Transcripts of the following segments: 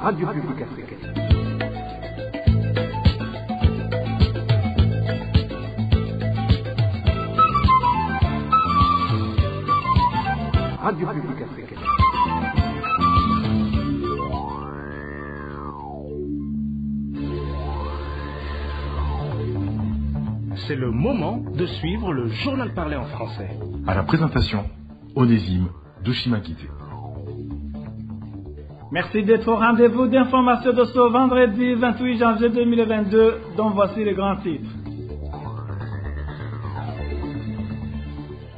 Radio Publique Africaine. Radio Publique Africaine. C'est le moment de suivre le journal parlé en français. À la présentation, Onésime Douchimakité. Merci d'être au rendez-vous d'information de ce vendredi 28 janvier 2022, dont voici les grands titres.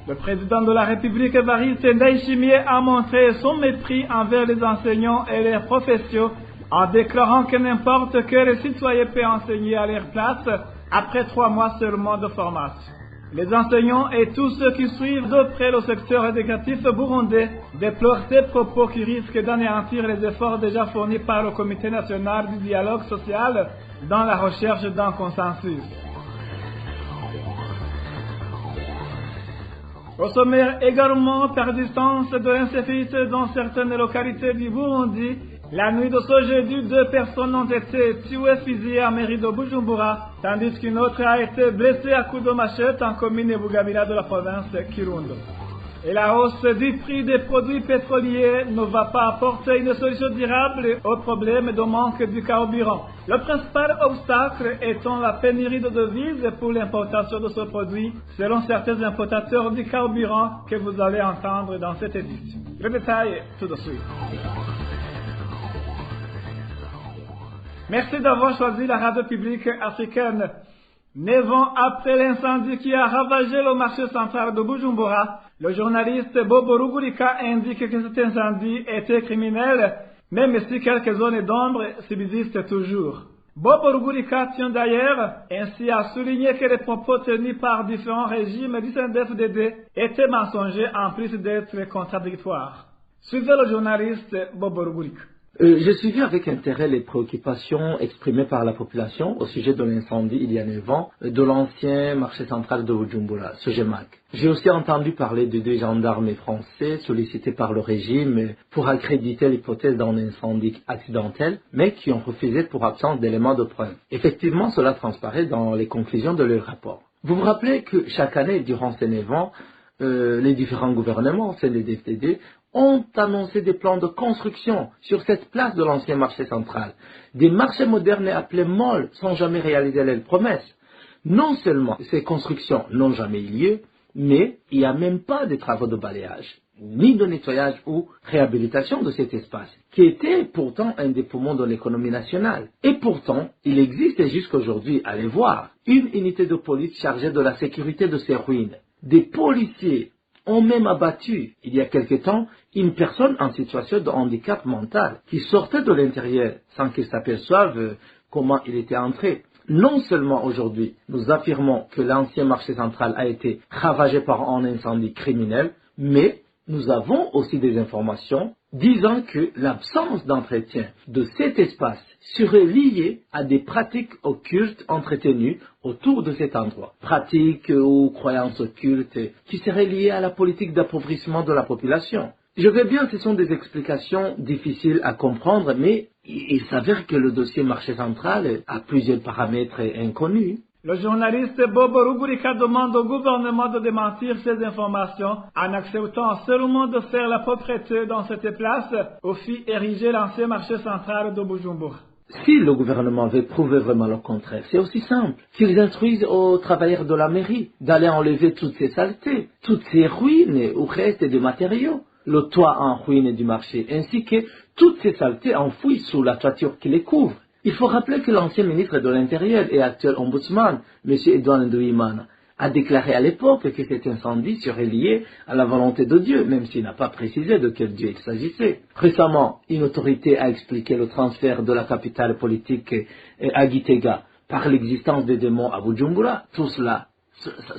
Le président de la République, Évariste Ndayishimiye, a montré son mépris envers les enseignants et leurs professions en déclarant que n'importe quel citoyen peut enseigner à leur place après 3 mois seulement de formation. Les enseignants et tous ceux qui suivent de près le secteur éducatif burundais déplorent ces propos qui risquent d'anéantir les efforts déjà fournis par le Comité national du dialogue social dans la recherche d'un consensus. Au sommaire également, persistance de l'insécurité dans certaines localités du Burundi. La nuit de ce jeudi, 2 personnes ont été tuées fusillées à mairie de Bujumbura, tandis qu'une autre a été blessée à coups de machette en commune Bugabira de la province Kirundo. Et la hausse du prix des produits pétroliers ne va pas apporter une solution durable au problème de manque du carburant. Le principal obstacle étant la pénurie de devises pour l'importation de ce produit, selon certains importateurs du carburant que vous allez entendre dans cette édition. Le détail tout de suite. Merci d'avoir choisi la radio publique africaine. 9 ans après l'incendie qui a ravagé le marché central de Bujumbura, le journaliste Bobo Rugurika indique que cet incendie était criminel, même si quelques zones d'ombre subsistent toujours. Bobo Rugurika tient d'ailleurs ainsi à souligner que les propos tenus par différents régimes du CNDD-FDD étaient mensongers en plus d'être contradictoires. Suivez le journaliste Bobo Rugurika. J'ai suivi avec intérêt les préoccupations exprimées par la population au sujet de l'incendie il y a 9 ans de l'ancien marché central de Bujumbura, Sogemac. J'ai aussi entendu parler de 2 gendarmes français sollicités par le régime pour accréditer l'hypothèse d'un incendie accidentel, mais qui ont refusé pour absence d'éléments de preuve. Effectivement, cela transparaît dans les conclusions de leur rapport. Vous vous rappelez que chaque année, durant ces 9 ans, les différents gouvernements, CNDD-FDD, ont annoncé des plans de construction sur cette place de l'ancien marché central. Des marchés modernes et appelés malls sans jamais réaliser leurs promesses. Non seulement ces constructions n'ont jamais eu lieu, mais il n'y a même pas de travaux de balayage, ni de nettoyage ou réhabilitation de cet espace, qui était pourtant un des poumons de l'économie nationale. Et pourtant, il existe jusqu'aujourd'hui, allez voir, une unité de police chargée de la sécurité de ces ruines. Des policiers ont même abattu, il y a quelque temps, une personne en situation de handicap mental qui sortait de l'intérieur sans qu'il s'aperçoive comment il était entré. Non seulement aujourd'hui, nous affirmons que l'ancien marché central a été ravagé par un incendie criminel, mais nous avons aussi des informations disant que l'absence d'entretien de cet espace serait liée à des pratiques occultes entretenues autour de cet endroit. Pratiques ou croyances occultes qui seraient liées à la politique d'appauvrissement de la population. Je veux bien, ce sont des explications difficiles à comprendre, mais il s'avère que le dossier marché central a plusieurs paramètres inconnus. Le journaliste Bobo Rugurika demande au gouvernement de démentir ces informations en acceptant seulement de faire la propreté dans cette place où fut érigé l'ancien marché central de Bujumbura. Si le gouvernement veut prouver vraiment le contraire, c'est aussi simple. Qu'ils instruisent aux travailleurs de la mairie d'aller enlever toutes ces saletés, toutes ces ruines ou restes de matériaux, le toit en ruine du marché, ainsi que toutes ces saletés enfouies sous la toiture qui les couvre. Il faut rappeler que l'ancien ministre de l'Intérieur et actuel ombudsman, M. Edouard Nduwimana, a déclaré à l'époque que cet incendie serait lié à la volonté de Dieu, même s'il n'a pas précisé de quel Dieu il s'agissait. Récemment, une autorité a expliqué le transfert de la capitale politique à Gitega par l'existence des démons à Bujumbura. Tout cela,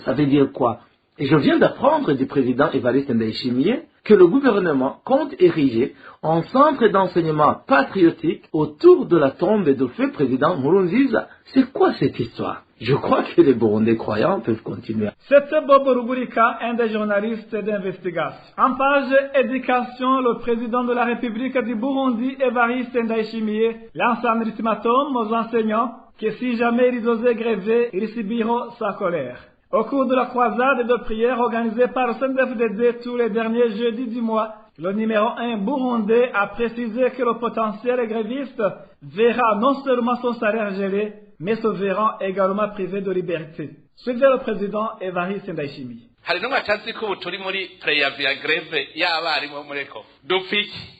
ça veut dire quoi? Et je viens d'apprendre du président Évariste Ndayishimiye que le gouvernement compte ériger un centre d'enseignement patriotique autour de la tombe de feu président Nkurunziza. C'est quoi cette histoire? Je crois que les Burundais croyants peuvent continuer. C'était Bob Rugurika, un des journalistes d'investigation. En page éducation, le président de la République du Burundi, Evariste Ndayishimiye, lance un ultimatum aux enseignants que si jamais ils osaient gréver, ils subiront sa colère. Au cours de la croisade de prière organisée par le CNDD-FDD tous les derniers jeudis du mois, le numéro 1 burundais a précisé que le potentiel gréviste verra non seulement son salaire gelé, mais se verra également privé de liberté. Suivez le président Evariste Ndayishimiye. hari n'umwe atazi ko ubu turi muri preavis ya greve y'abarimu muri ECO dupfiki.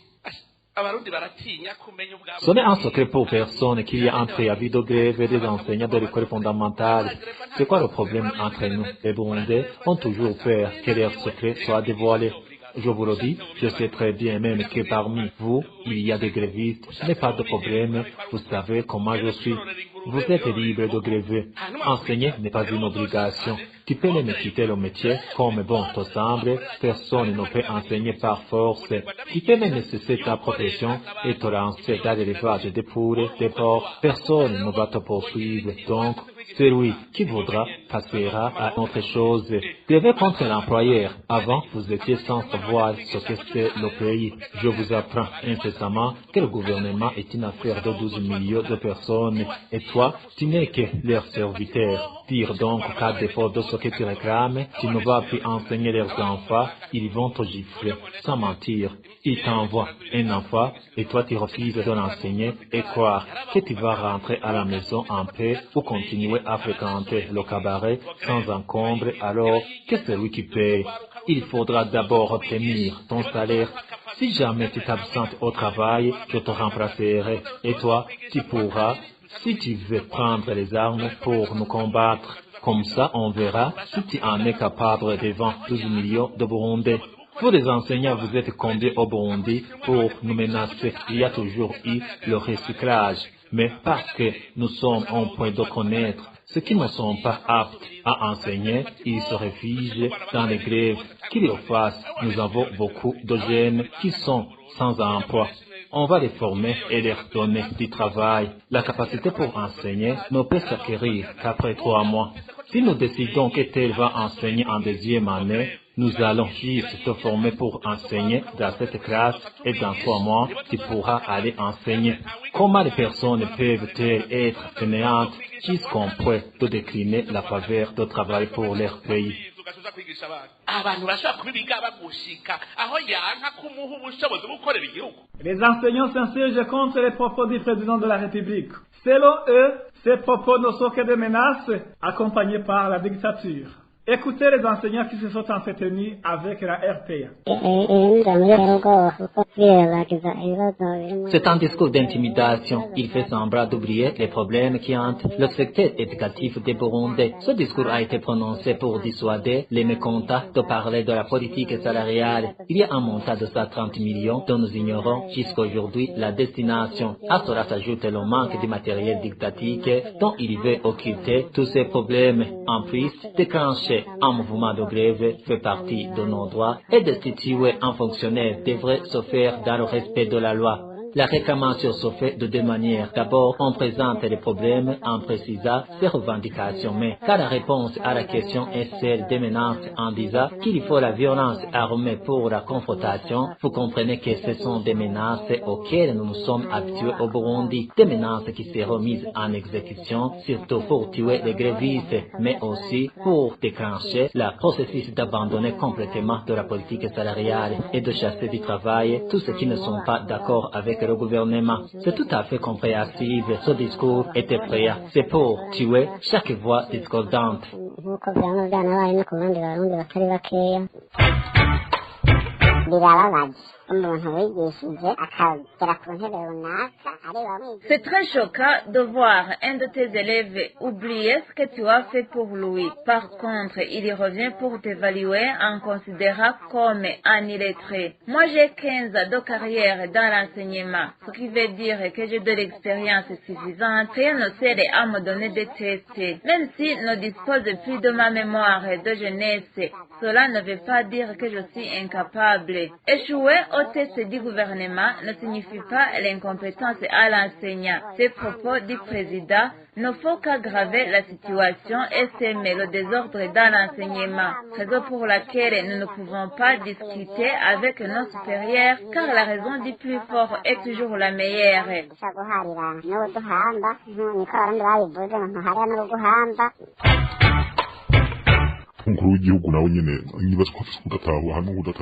Ce n'est un secret pour personne qu'il y a un préavis de grève des enseignants de l'école fondamentale. C'est quoi le problème entre nous? Les Burundais ont toujours peur que leur secret soit dévoilé. Je vous le dis, je sais très bien même que parmi vous, il y a des grévistes. Ce n'est pas de problème, vous savez comment je suis. Vous êtes libre de gréver. Enseigner n'est pas une obligation. Tu peux même quitter le métier comme bon te semble. Personne ne peut enseigner par force. Tu peux même cesser ta profession et te lancer dans l'élevage des poules, des porcs. Personne ne va te poursuivre. Donc, celui qui voudra passera à autre chose. Gréver contre l'employeur. Avant, vous étiez sans savoir ce que c'est le pays. Je vous apprends incessamment que le gouvernement est une affaire de 12 millions de personnes. Et toi, tu n'es que leur serviteur. Dire donc qu'à défaut de ce que tu réclames, tu ne vas plus enseigner leurs enfants, ils vont te gifler. Sans mentir, ils t'envoient un enfant et toi tu refuses de l'enseigner et croire que tu vas rentrer à la maison en paix ou continuer à fréquenter le cabaret sans encombre alors que c'est lui qui paye. Il faudra d'abord obtenir ton salaire. Si jamais tu t'absentes au travail, je te remplacerai et toi, tu pourras, si tu veux prendre les armes pour nous combattre. Comme ça, on verra si tu en es capable devant 12 millions de Burundais. Vous les enseignants, vous êtes combien au Burundi pour nous menacer? Il y a toujours eu le recyclage. Mais parce que nous sommes en point de connaître ceux qui ne sont pas aptes à enseigner, ils se réfugient dans les grèves. Qu'ils le fassent, nous avons beaucoup de jeunes qui sont sans emploi. On va les former et leur donner du travail. La capacité pour enseigner ne peut s'acquérir qu'après 3 mois. Si nous décidons que tel va enseigner en deuxième année, nous allons juste te former pour enseigner dans cette classe et dans 3 mois, tu pourras aller enseigner. Comment les personnes peuvent-elles être fainéantes jusqu'au point de décliner la faveur de travail pour leur pays? Les enseignants s'insurgent contre les propos du président de la République. Selon eux, ces propos ne sont que des menaces accompagnées par la dictature. Écoutez les enseignants qui se sont entretenus avec la RPA. C'est un discours d'intimidation. Il fait semblant d'oublier les problèmes qui hantent le secteur éducatif des Burundais. Ce discours a été prononcé pour dissuader les mécontents de parler de la politique salariale. Il y a un montant de 130 millions dont nous ignorons jusqu'aujourd'hui la destination. À cela s'ajoute le manque de matériel didactique dont il veut occulter tous ces problèmes. En plus, déclencher un mouvement de grève fait partie de nos droits et destituer un fonctionnaire devrait se faire dans le respect de la loi. La réclamation se fait de 2 manières. D'abord, on présente les problèmes en précisant ses revendications, mais quand la réponse à la question est celle des menaces en disant qu'il faut la violence armée pour la confrontation, vous comprenez que ce sont des menaces auxquelles nous nous sommes habitués au Burundi, des menaces qui seront mises en exécution, surtout pour tuer les grévistes, mais aussi pour déclencher le processus d'abandonner complètement de la politique salariale et de chasser du travail tous ceux qui ne sont pas d'accord avec le gouvernement. C'est tout à fait compréhensible. Ce discours était prêt. C'est pour tuer chaque voix discordante. C'est très choquant de voir un de tes élèves oublier ce que tu as fait pour lui. Par contre, il y revient pour t'évaluer en considérant comme un illettré. Moi, j'ai 15 ans de carrière dans l'enseignement, ce qui veut dire que j'ai de l'expérience suffisante. Rien ne sert à me donner des tests. Même si ne dispose plus de ma mémoire de jeunesse, cela ne veut pas dire que je suis incapable. grève. Échouer au test du gouvernement ne signifie pas l'incompétence à l'enseignant. Ces propos du président ne font qu'aggraver la situation et semer le désordre dans l'enseignement. Raison pour laquelle nous ne pouvons pas discuter avec nos supérieurs car la raison du plus fort est toujours la meilleure.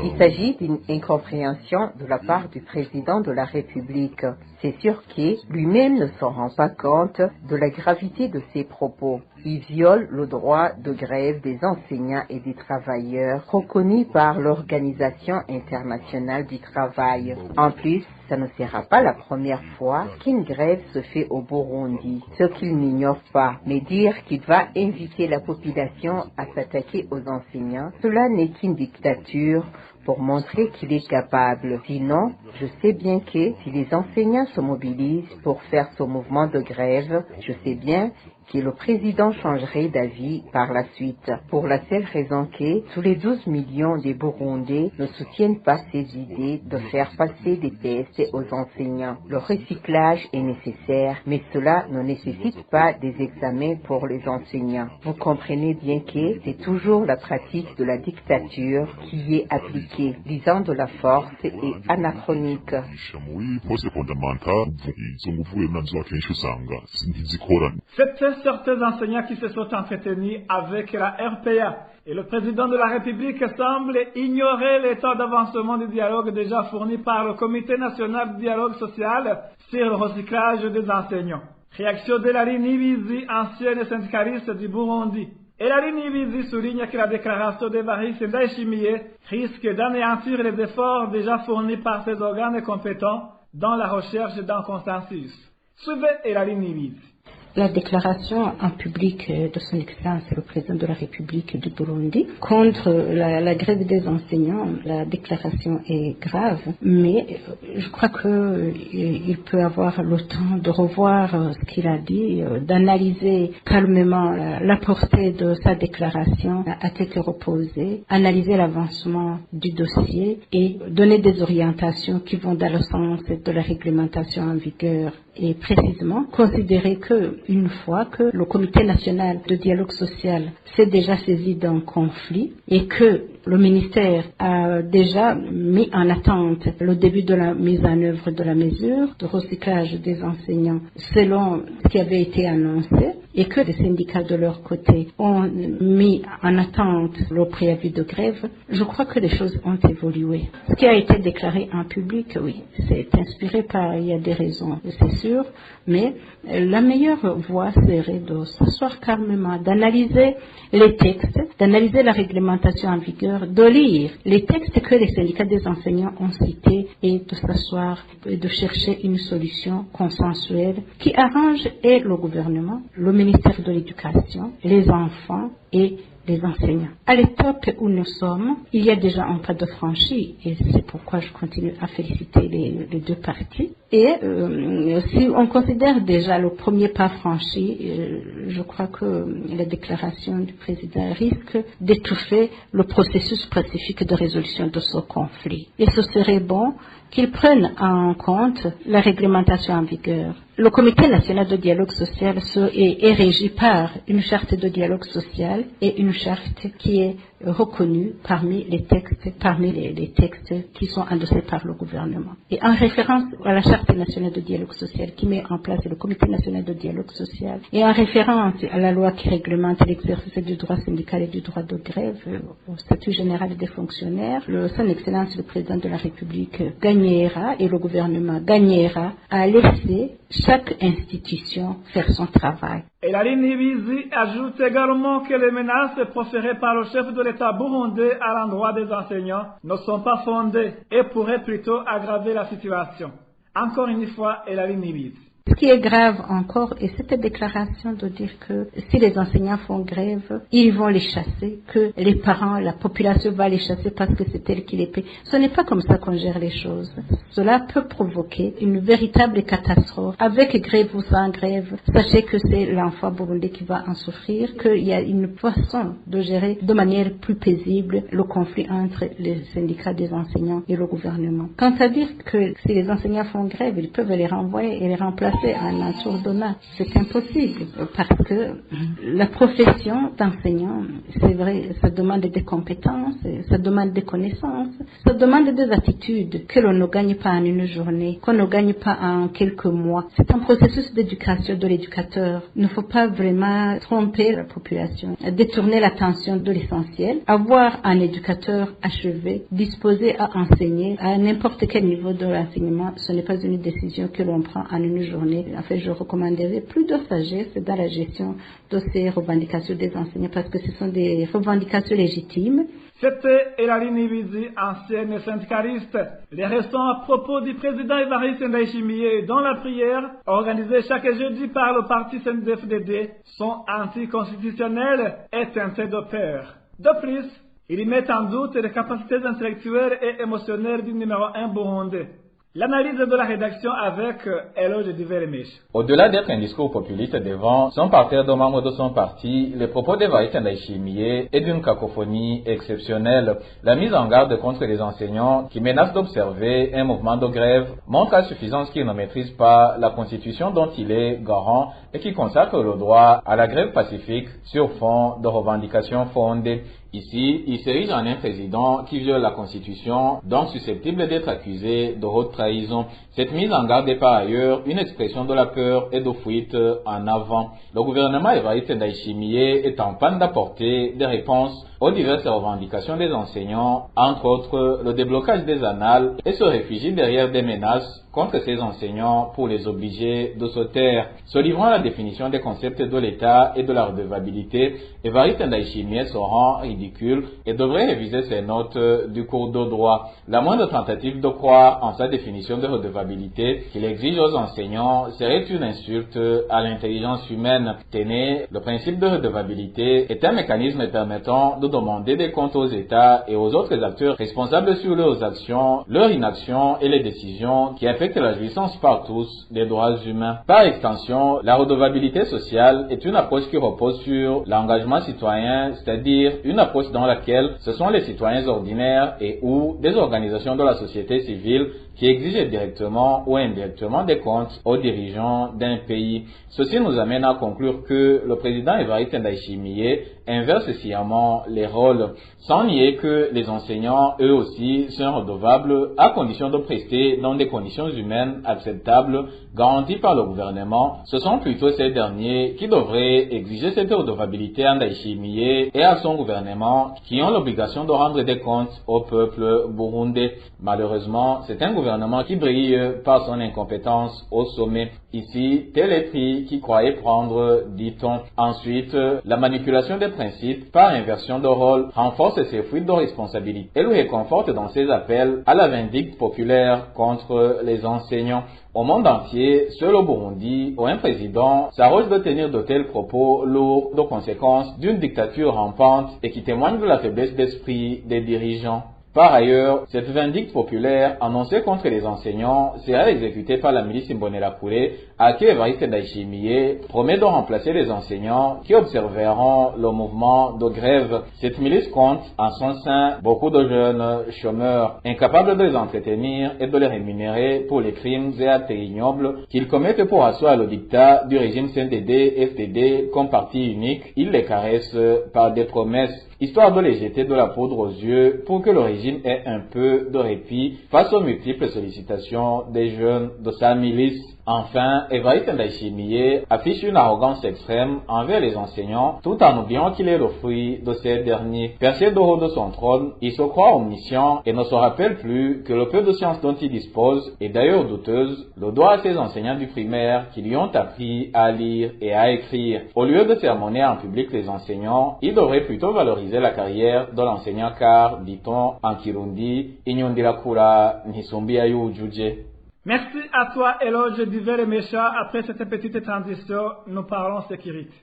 Il s'agit d'une incompréhension de la part du président de la République. C'est sûr qu'il lui-même ne s'en rend pas compte de la gravité de ses propos. Il viole le droit de grève des enseignants et des travailleurs reconnu par l'Organisation internationale du travail. En plus, ça ne sera pas la première fois qu'une grève se fait au Burundi. Ce qu'il n'ignore pas, mais dire qu'il va inviter la population à s'attaquer aux enseignants, cela n'est qu'une dictature pour montrer qu'il est capable. Sinon, je sais bien que si les enseignants se mobilisent pour faire ce mouvement de grève, je sais bien que le président changerait d'avis par la suite, pour la seule raison que tous les 12 millions de Burundais ne soutiennent pas ces idées de faire passer des tests aux enseignants. Le recyclage est nécessaire, mais cela ne nécessite pas des examens pour les enseignants. Vous comprenez bien que c'est toujours la pratique de la dictature qui est appliquée. L'usant de la force est anachronique. C'était certains enseignants qui se sont entretenus avec la RPA. Et le président de la République semble ignorer l'état d'avancement du dialogue déjà fourni par le Comité national du dialogue social sur le recyclage des enseignants. Réaction de Larry Nibizi, ancienne syndicaliste du Burundi. Et Larry Nibizi souligne que la déclaration d'Evariste Ndayishimiye risque d'anéantir les efforts déjà fournis par ces organes compétents dans la recherche d'un consensus. Suivez Larry Nibizi. La déclaration en public de son Excellence le président de la République du Burundi contre la grève des enseignants, la déclaration est grave, mais je crois qu'il peut avoir le temps de revoir ce qu'il a dit, d'analyser calmement la portée de sa déclaration à tête reposée, analyser l'avancement du dossier et donner des orientations qui vont dans le sens de la réglementation en vigueur et précisément considérer que une fois que le Comité national de dialogue social s'est déjà saisi d'un conflit et que le ministère a déjà mis en attente le début de la mise en œuvre de la mesure de recyclage des enseignants selon ce qui avait été annoncé et que les syndicats de leur côté ont mis en attente le préavis de grève, je crois que les choses ont évolué. Ce qui a été déclaré en public, oui, c'est inspiré par, il y a des raisons, c'est sûr, mais la meilleure voie serait de s'asseoir calmement, d'analyser les textes, d'analyser la réglementation en vigueur, de lire les textes que les syndicats des enseignants ont cités et de s'asseoir et de chercher une solution consensuelle qui arrange et le gouvernement, le ministère de l'Éducation, les enfants et les enseignants. À l'époque où nous sommes, il y a déjà un pas de franchi et c'est pourquoi je continue à féliciter les deux parties. Et si on considère déjà le premier pas franchi, je crois que la déclaration du président risque d'étouffer le processus spécifique de résolution de ce conflit. Et ce serait bon qu'ils prennent en compte la réglementation en vigueur. Le Comité national de dialogue social est régi par une charte de dialogue social et une charte qui est reconnue parmi les textes qui sont endossés par le gouvernement. Et en référence à la charte nationale de dialogue social qui met en place le Comité national de dialogue social et en référence à la loi qui réglemente l'exercice du droit syndical et du droit de grève au statut général des fonctionnaires, son Excellence le président de la République gagnera et le gouvernement gagnera à laisser chaque institution faire son travail. Et Larry Nibizi ajoute également que les menaces proférées par le chef de l'État burundais à l'endroit des enseignants ne sont pas fondées et pourraient plutôt aggraver la situation. Encore une fois, Larry Nibizi. Ce qui est grave encore est cette déclaration de dire que si les enseignants font grève, ils vont les chasser, que les parents, la population va les chasser parce que c'est elle qui les paie. Ce n'est pas comme ça qu'on gère les choses. Cela peut provoquer une véritable catastrophe. Avec grève ou sans grève, sachez que c'est l'enfant burundais qui va en souffrir, qu'il y a une façon de gérer de manière plus paisible le conflit entre les syndicats des enseignants et le gouvernement. Quant à dire que si les enseignants font grève, ils peuvent les renvoyer et les remplacer en un tour d'honneur, c'est impossible parce que la profession d'enseignant, c'est vrai, ça demande des compétences, ça demande des connaissances, ça demande des attitudes que l'on ne gagne pas en une journée, qu'on ne gagne pas en quelques mois. C'est un processus d'éducation de l'éducateur. Il ne faut pas vraiment tromper la population, détourner l'attention de l'essentiel, avoir un éducateur achevé, disposé à enseigner à n'importe quel niveau de l'enseignement. Ce n'est pas une décision que l'on prend en une journée. En fait, je recommanderais plus de sagesse dans la gestion de ces revendications des enseignants parce que ce sont des revendications légitimes. C'était Elaline Ibizi, ancienne syndicaliste. Les restants à propos du président Évariste Ndayishimiye dans la prière, organisée chaque jeudi par le parti CNDD-FDD, sont anticonstitutionnels et teintés de peur. De plus, ils y mettent en doute les capacités intellectuelles et émotionnelles du numéro 1 burundais. L'analyse de la rédaction avec Eloge Diveremish. Au-delà d'être un discours populiste devant son parterre de membres de son parti, les propos d'Évariste Ndayishimiye est d'une cacophonie exceptionnelle. La mise en garde contre les enseignants qui menacent d'observer un mouvement de grève montre à suffisance qu'ils ne maîtrisent pas la Constitution dont il est garant et qui consacre le droit à la grève pacifique sur fond de revendications fondées. Ici, il s'érige en un président qui viole la Constitution, donc susceptible d'être accusé de haute trahison. Cette mise en garde est par ailleurs une expression de la peur et de fuite en avant. Le gouvernement Évariste Ndayishimiye est en panne d'apporter des réponses aux diverses revendications des enseignants, entre autres le déblocage des annales, et se réfugie derrière des menaces contre ces enseignants pour les obliger de se taire. Se livrant à la définition des concepts de l'État et de la redevabilité, Évariste Ndayishimiye se rend ridicule et devrait réviser ses notes du cours de droit. La moindre tentative de croire en sa définition de redevabilité qu'il exige aux enseignants serait une insulte à l'intelligence humaine. Tenez, le principe de redevabilité est un mécanisme permettant de demander des comptes aux États et aux autres acteurs responsables sur leurs actions, leur inaction et les décisions qui affectent la jouissance par tous des droits humains. Par extension, la redevabilité sociale est une approche qui repose sur l'engagement citoyen, c'est-à-dire une approche dans laquelle ce sont les citoyens ordinaires et ou des organisations de la société civile qui exigent directement ou indirectement des comptes aux dirigeants d'un pays. Ceci nous amène à conclure que le président Évariste Ndayishimiye inverse sciemment les rôles, sans nier que les enseignants, eux aussi, sont redevables à condition de prester dans des conditions humaines acceptables garanties par le gouvernement. Ce sont plutôt ces derniers qui devraient exiger cette redevabilité à Ndayishimiye et à son gouvernement, qui ont l'obligation de rendre des comptes au peuple burundais. Malheureusement, c'est un gouvernement qui brille par son incompétence au sommet. Ici, tel est pris qui croyait prendre, dit-on. Ensuite, la manipulation des principes par inversion de rôle renforce ses fuites de responsabilité et le réconforte dans ses appels à la vindicte populaire contre les enseignants. Au monde entier, seul au Burundi, où un président s'arroge de tenir de tels propos lourds de conséquences d'une dictature rampante et qui témoigne de la faiblesse d'esprit des dirigeants. Par ailleurs, cette vindicte populaire annoncée contre les enseignants sera exécutée par la milice Imbonerakure à qui Évariste Ndayishimiye promet de remplacer les enseignants qui observeront le mouvement de grève. Cette milice compte en son sein beaucoup de jeunes chômeurs, incapables de les entretenir et de les rémunérer pour les crimes et actes ignobles qu'ils commettent pour asseoir le dictat du régime CNDD-FDD comme parti unique. Ils les caressent par des promesses, histoire de les jeter de la poudre aux yeux pour que le régime ait un peu de répit face aux multiples sollicitations des jeunes de sa milice. Enfin, Évariste Ndayishimiye affiche une arrogance extrême envers les enseignants tout en oubliant qu'il est le fruit de ces derniers. Perché de haut de son trône, il se croit omniscient et ne se rappelle plus que le peu de science dont il dispose est d'ailleurs douteuse, le doit à ses enseignants du primaire qui lui ont appris à lire et à écrire. Au lieu de sermonner en public les enseignants, il devrait plutôt valoriser la carrière de l'enseignant car, dit-on en Kirundi, Inyondirakura Ntisumbi Ayujuje. Merci à toi, Éloge Divers et Méchant. Après cette petite transition, nous parlons sécurité.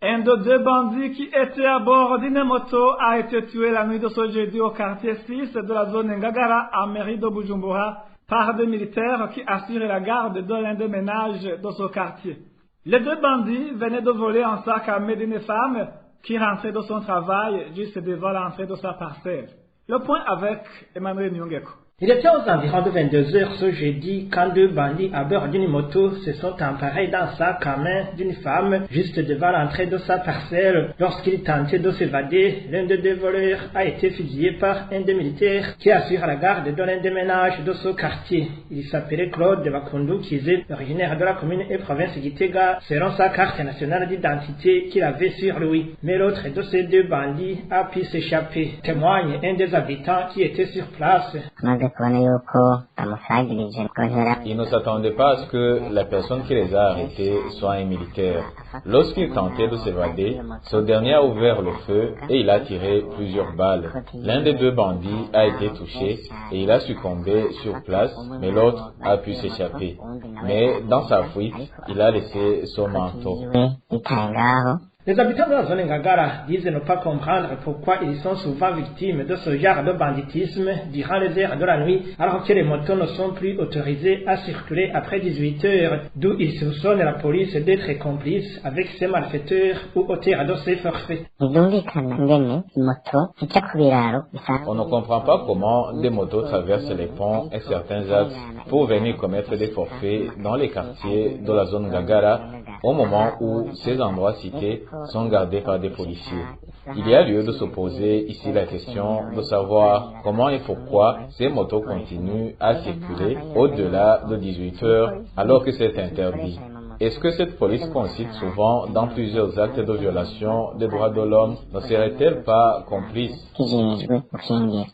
Un de deux bandits qui étaient à bord d'une moto a été tué la nuit de ce jeudi au quartier 6 de la zone Ngagara, en mairie de Bujumbura, par des militaires qui assuraient la garde de l'un des ménages de ce quartier. Les deux bandits venaient de voler un sac à main d'une femme qui rentrait de son travail juste devant l'entrée de sa parcelle. Le point avec Emmanuel Nyongeko. Il était aux environs de 22h ce jeudi quand deux bandits à bord d'une moto se sont emparés d'un sac à main d'une femme juste devant l'entrée de sa parcelle. Lorsqu'il tentait de s'évader, l'un des deux voleurs a été fusillé par un des militaires qui assure la garde de l'un des ménages de ce quartier. Il s'appelait Claude Bakundu Kizé, originaire de la commune et province Gitega, selon sa carte nationale d'identité qu'il avait sur lui. Mais l'autre de ces deux bandits a pu s'échapper, témoigne un des habitants qui était sur place. Ils ne s'attendaient pas à ce que la personne qui les a arrêtés soit un militaire. Lorsqu'il tentait de s'évader, ce dernier a ouvert le feu et il a tiré plusieurs balles. L'un des deux bandits a été touché et il a succombé sur place, mais l'autre a pu s'échapper. Mais dans sa fuite, il a laissé son manteau. Les habitants de la zone Ngagara disent ne pas comprendre pourquoi ils sont souvent victimes de ce genre de banditisme durant les heures de la nuit, alors que les motos ne sont plus autorisées à circuler après 18 heures, d'où ils soupçonnent la police d'être complice avec ces malfaiteurs ou auteurs de ces forfaits. On ne comprend pas comment des motos traversent les ponts et certains axes pour venir commettre des forfaits dans les quartiers de la zone Ngagara au moment où ces endroits cités sont gardés par des policiers. Il y a lieu de se poser ici la question de savoir comment et pourquoi ces motos continuent à circuler au-delà de 18 heures alors que c'est interdit. Est-ce que cette police consiste souvent dans plusieurs actes de violation des droits de l'homme? Ne serait-elle pas complice?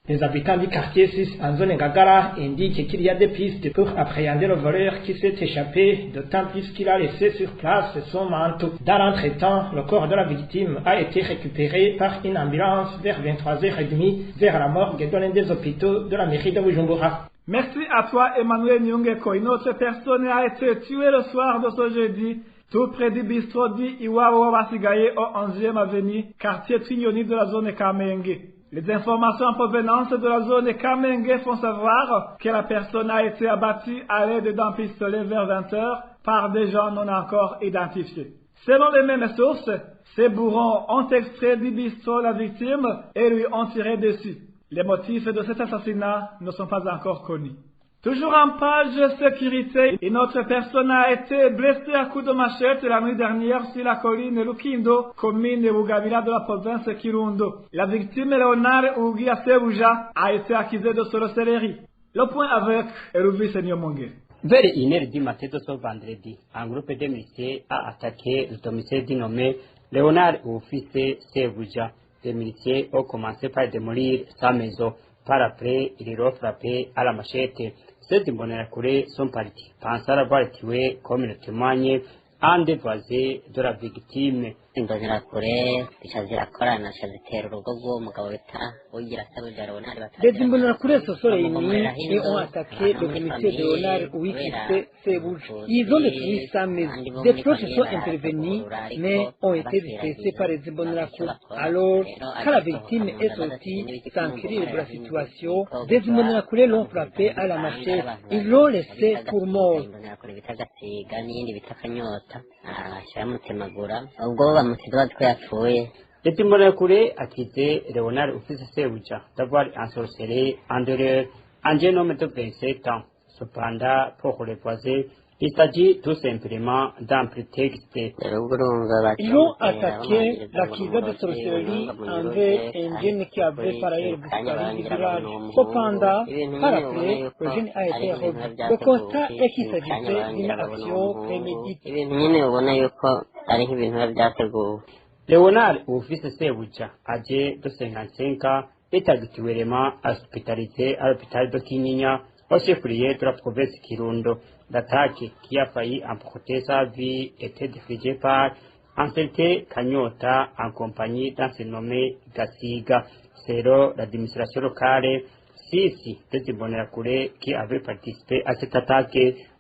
Les habitants du quartier 6 en zone Ngagara indiquent qu'il y a des pistes pour appréhender le voleur qui s'est échappé, d'autant plus qu'il a laissé sur place son manteau. Dans l'entretemps, le corps de la victime a été récupéré par une ambulance vers 23h30 vers la morgue de l'un des hôpitaux de la mairie de Bujumbura. Merci à toi, Emmanuel Nyongeko. Une autre personne a été tuée le soir de ce jeudi, tout près du bistrot dit Iwawa Basigaye au 11e avenue, quartier Trignoni de la zone Kamenge. Les informations en provenance de la zone Kamenge font savoir que la personne a été abattue à l'aide d'un pistolet vers 20h par des gens non encore identifiés. Selon les mêmes sources, ces bourrons ont extrait du bistrot la victime et lui ont tiré dessus. Les motifs de cet assassinat ne sont pas encore connus. Toujours en page sécurité, une autre personne a été blessée à coups de machette la nuit dernière sur la colline Lukindo, commune de Bugabila de la province Kirundo. La victime Léonard Ugia Sebuja a été accusée de sorcellerie. Le point avec Eruvi Senyomonge. Vers 1h du matin de ce vendredi, un groupe de miliciens a attaqué le domicile dénommé Léonard Ugia Sebuja. Les miliciens ont commencé par démolir sa maison. Par après, ils l'ont frappé à la machette. Ces imbonerakure sont partis, pensant avoir tué, comme le témoigne un des voisins de la victime. Des imbonerakure se sont réunis et ont attaqué le domicile de Léonard Uwikise Sebuja. Ils ont détruit sa maison. Des proches sont intervenus, mais ont été dispersés par les imbonerakure. Alors, quand la victime est sortie, s'enquérir de la situation, des imbonerakure l'ont frappé à la machette. Ils l'ont laissé pour mort. Les imbonerakure accusé Léonard Uwikise Sebuja d'avoir ensorcelé un d'eux, un jeune homme de 27 ans. Cependant, pour les voisins, il s'agit tout simplement d'un prétexte. Ils ont attaqué l'accusé de sorcellerie envers un jeune qui avait par ailleurs disparu du village. Cependant, par après, le jeune a été revu. Le constat est qu'il s'agissait d'une action préméditée. Léonard Uwikise Sebuja, âgé de 55 ans, est actuellement hospitalisé à l'hôpital de Kinyinya, au chef-lieu de la province Kirundo. L'attaque qui a failli emporter sa vie était dirigée par Anselme Kanyota en compagnie d'un se nommé Gasiga. Selon l'administration locale, 6 des Imbonerakure qui avaient participé à cette attaque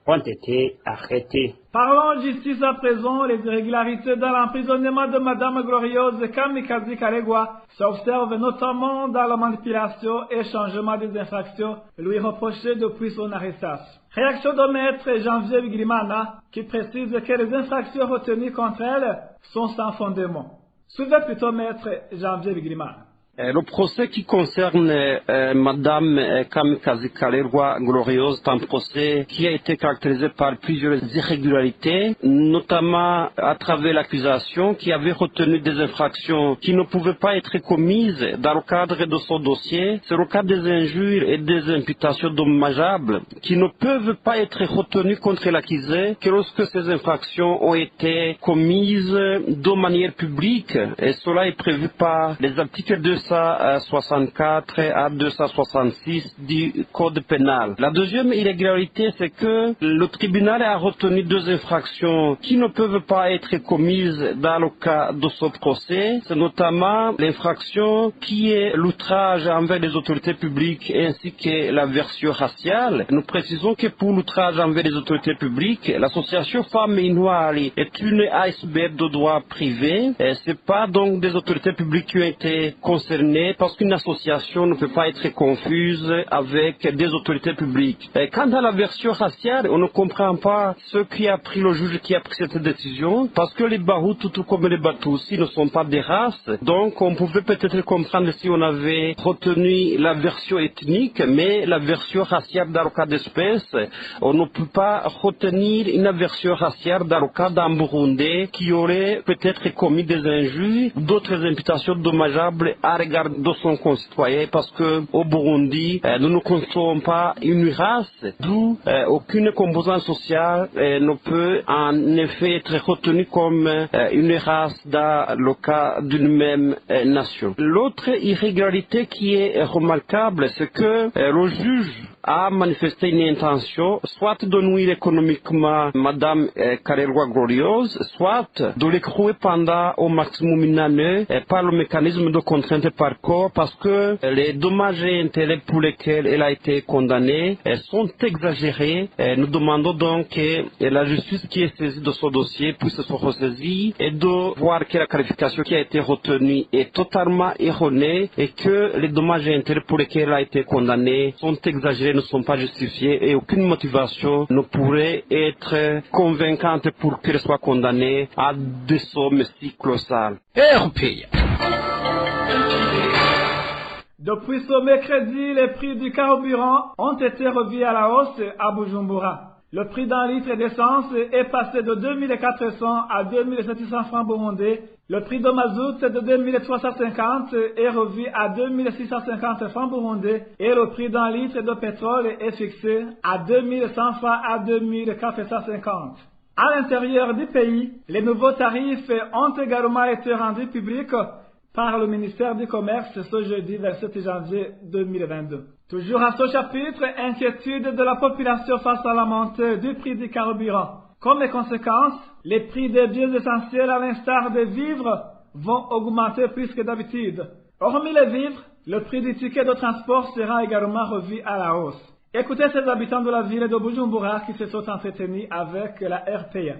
ont été arrêtés. Parlons justice à présent. Les irrégularités dans l'emprisonnement de Madame Gloriose Kamikaze Karegwa s'observent notamment dans la manipulation et changement des infractions lui reprochées depuis son arrestation. Réaction de maître Janvier Bigirimana qui précise que les infractions retenues contre elle sont sans fondement. Suivez plutôt maître Janvier Bigirimana. Le procès qui concerne Madame Kamikaze Karegwa Gloriose est un procès qui a été caractérisé par plusieurs irrégularités, notamment à travers l'accusation qui avait retenu des infractions qui ne pouvaient pas être commises dans le cadre de son dossier. C'est le cas des injures et des imputations dommageables qui ne peuvent pas être retenues contre l'accusé que lorsque ces infractions ont été commises de manière publique, et cela est prévu par les articles 264 à 266 du Code pénal. La deuxième irrégularité, c'est que le tribunal a retenu deux infractions qui ne peuvent pas être commises dans le cas de ce procès. C'est notamment l'infraction qui est l'outrage envers les autorités publiques ainsi que la version raciale. Nous précisons que pour l'outrage envers les autorités publiques, l'association Femmes Inouari est une ASBL de droit privé. Ce n'est pas donc des autorités publiques qui ont été concernées, parce qu'une association ne peut pas être confuse avec des autorités publiques. Quant à la version raciale, on ne comprend pas ce qui a pris le juge qui a pris cette décision, parce que les Bahouts, tout comme les Batoussi, ne sont pas des races. Donc on pouvait peut-être comprendre si on avait retenu la version ethnique, mais la version raciale dans le cas d'espèce, on ne peut pas retenir une version raciale dans le cas d'un Burundais qui aurait peut-être commis des injures, d'autres imputations dommageables à l'égard de son concitoyen, parce que au Burundi, nous ne constatons pas une race, d'où aucune composante sociale ne peut en effet être retenue comme une race dans le cas d'une même nation. L'autre irrégularité qui est remarquable, c'est que le juge a manifesté une intention, soit de nuire économiquement Madame Karegwa Gloriose, soit de l'écrouer pendant au maximum une année par le mécanisme de contrainte par corps, parce que les dommages et intérêts pour lesquels elle a été condamnée sont exagérés. Nous demandons donc que la justice qui est saisie de ce dossier puisse se ressaisir et de voir que la qualification qui a été retenue est totalement erronée et que les dommages et intérêts pour lesquels elle a été condamnée sont exagérés, ne sont pas justifiés, et aucune motivation ne pourrait être convaincante pour qu'elle soit condamnée à des sommes si colossales. Depuis ce mercredi, les prix du carburant ont été revus à la hausse à Bujumbura. Le prix d'un litre d'essence est passé de 2400 à 2700 francs burundais. Le prix de mazout de 2350 est revu à 2650 francs burundais et le prix d'un litre de pétrole est fixé à 2100 francs à 2450. À l'intérieur du pays, les nouveaux tarifs ont également été rendus publics par le ministère du Commerce ce jeudi 27 janvier 2022. Toujours à ce chapitre, inquiétude de la population face à la montée du prix du carburant. Comme conséquence, les prix des biens essentiels à l'instar des vivres vont augmenter plus que d'habitude. Hormis les vivres, le prix du ticket de transport sera également revu à la hausse. Écoutez ces habitants de la ville de Bujumbura qui se sont entretenus avec la RPA.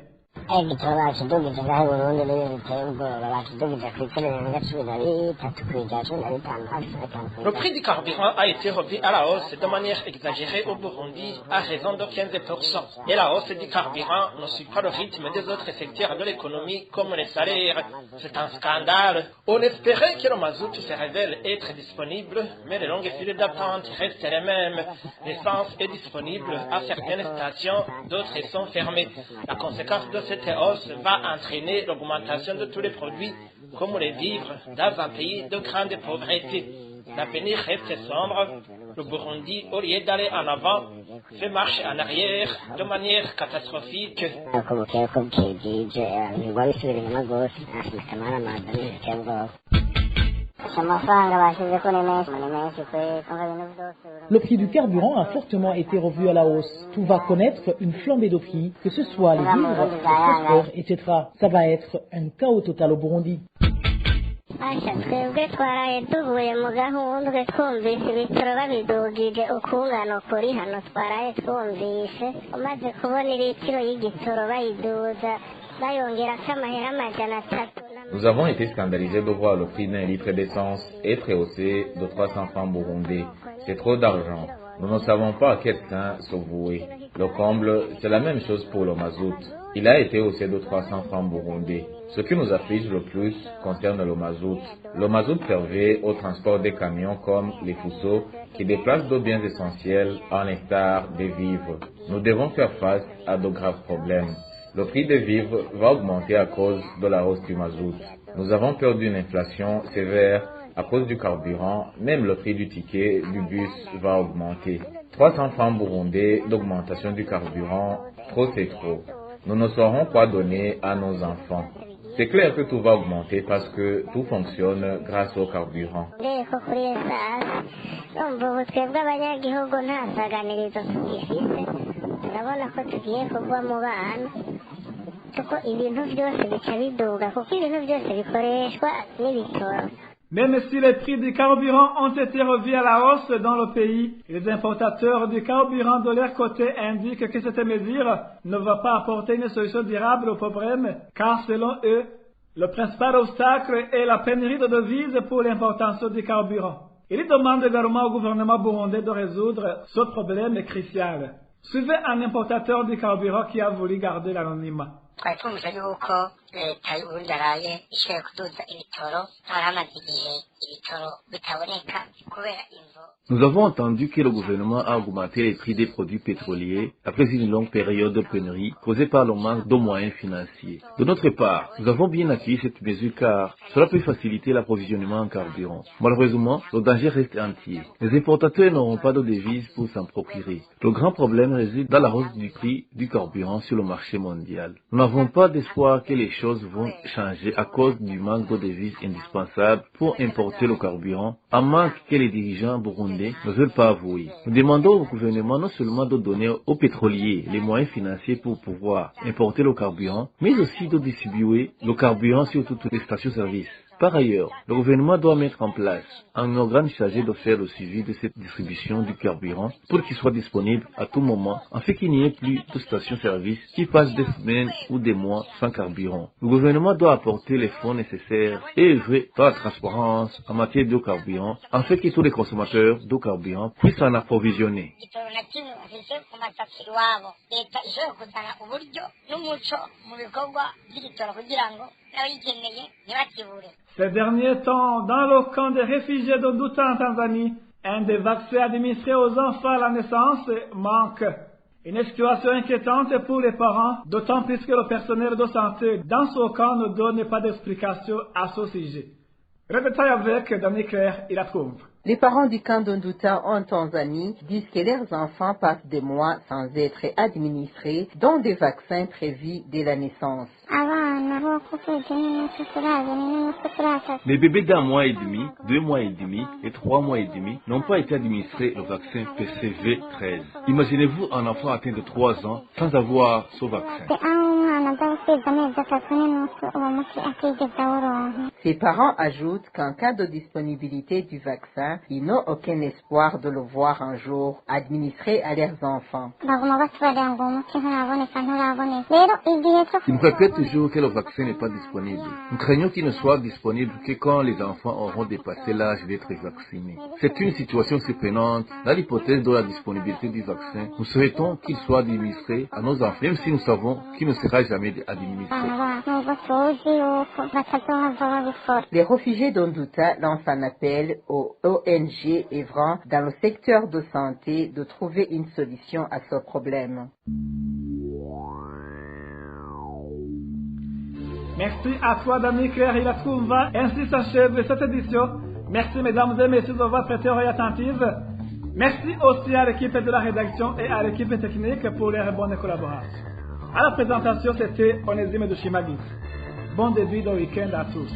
Le prix du carburant a été revu à la hausse de manière exagérée au Burundi à raison de 15%. Et la hausse du carburant ne suit pas le rythme des autres secteurs de l'économie comme les salaires. C'est un scandale. On espérait que le mazout se révèle être disponible, mais les longues files d'attente restent les mêmes. L'essence est disponible à certaines stations, d'autres sont fermées. La conséquence de cette hausse va entraîner l'augmentation de tous les produits, comme les vivres, dans un pays de grande pauvreté. L'avenir reste sombre. Le Burundi, au lieu d'aller en avant, fait marche en arrière de manière catastrophique. Le prix du carburant a fortement été revu à la hausse. Tout va connaître une flambée de prix, que ce soit les vivres, le transport, etc. Ça va être un chaos total au Burundi. asha twebwe twaraye tuvuye mu gahundwe twumvise ibitaro babidugije ukungano kuri hano twaraye twumvise umaze kubona iritiro y'igitoro bayiduza bayongerako amahera amajana 3. Nous avons été scandalisés de voir le prix d'un litre d'essence être haussé de 300 francs burundais. C'est trop d'argent. Nous ne savons pas à quel train se vouer. Le comble, c'est la même chose pour le mazout. Il a été haussé de 300 francs burundais. Ce qui nous afflige le plus concerne le mazout. Le mazout servait au transport des camions comme les fousseaux qui déplacent de biens essentiels en l'instar des vivres. Nous devons faire face à de graves problèmes. Le prix des vivres va augmenter à cause de la hausse du mazout. Nous avons peur d'une inflation sévère à cause du carburant. Même le prix du ticket du bus va augmenter. 300 francs burundais d'augmentation du carburant, trop c'est trop. Nous ne saurons quoi donner à nos enfants. C'est clair que tout va augmenter parce que tout fonctionne grâce au carburant. Même si les prix du carburant ont été revus à la hausse dans le pays, les importateurs du carburant de leur côté indiquent que cette mesure ne va pas apporter une solution durable au problème, car selon eux, le principal obstacle est la pénurie de devises pour l'importation du carburant. Ils demandent également au gouvernement burundais de résoudre ce problème crucial. Suivez un importateur du carburant qui a voulu garder l'anonymat. Nous avons entendu que le gouvernement a augmenté les prix des produits pétroliers après une longue période de pénurie causée par le manque de moyens financiers. De notre part, nous avons bien accueilli cette mesure car cela peut faciliter l'approvisionnement en carburant. Malheureusement, le danger reste entier. Les importateurs n'auront pas de devises pour s'en procurer. Le grand problème réside dans la hausse du prix du carburant sur le marché mondial. Nous n'avons pas d'espoir que les choses vont changer à cause du manque de devises indispensables pour importer le carburant, un manque que les dirigeants burundais ne veulent pas avouer. Nous demandons au gouvernement non seulement de donner aux pétroliers les moyens financiers pour pouvoir importer le carburant, mais aussi de distribuer le carburant sur toutes les stations-service. Par ailleurs, le gouvernement doit mettre en place un organe chargé de faire le suivi de cette distribution du carburant pour qu'il soit disponible à tout moment, afin qu'il n'y ait plus de stations-service qui passent des semaines ou des mois sans carburant. Le gouvernement doit apporter les fonds nécessaires et œuvrer dans la transparence en matière de carburant, afin que tous les consommateurs de carburant puissent s'en approvisionner. Ces derniers temps, dans le camp des réfugiés de Nduta en Tanzanie, un des vaccins administrés aux enfants à la naissance manque. Une situation inquiétante pour les parents, d'autant plus que le personnel de santé dans ce camp ne donne pas d'explication à ce sujet. Réveillez avec Daniel Claire, il la trouve. Les parents du camp d'Nduta en Tanzanie disent que leurs enfants passent des mois sans être administrés, dont des vaccins prévus dès la naissance. Les bébés d'un mois et demi, 2 mois et demi et 3 mois et demi n'ont pas été administrés le vaccin PCV13. Imaginez-vous un enfant atteint de 3 ans sans avoir ce vaccin. Ses parents ajoutent qu'en cas de disponibilité du vaccin, ils n'ont aucun espoir de le voir un jour administré à leurs enfants. Ils me répètent toujours que le vaccin n'est pas disponible. Nous craignons qu'il ne soit disponible que quand les enfants auront dépassé l'âge d'être vaccinés. C'est une situation surprenante. Dans l'hypothèse de la disponibilité du vaccin, nous souhaitons qu'il soit administré à nos enfants, même si nous savons qu'il ne sera jamais administré. Les réfugiés d'Nduta lancent un appel aux ONG œuvrant dans le secteur de santé de trouver une solution à ce problème. Merci à toi, Dani Claire et la Trouva. Ainsi s'achève cette édition. Merci, mesdames et messieurs, de votre prêté oreille attentive. Merci aussi à l'équipe de la rédaction et à l'équipe technique pour leur bonne collaboration. À la présentation, c'était Onésime de Chimagis. Bon début de week-end à tous.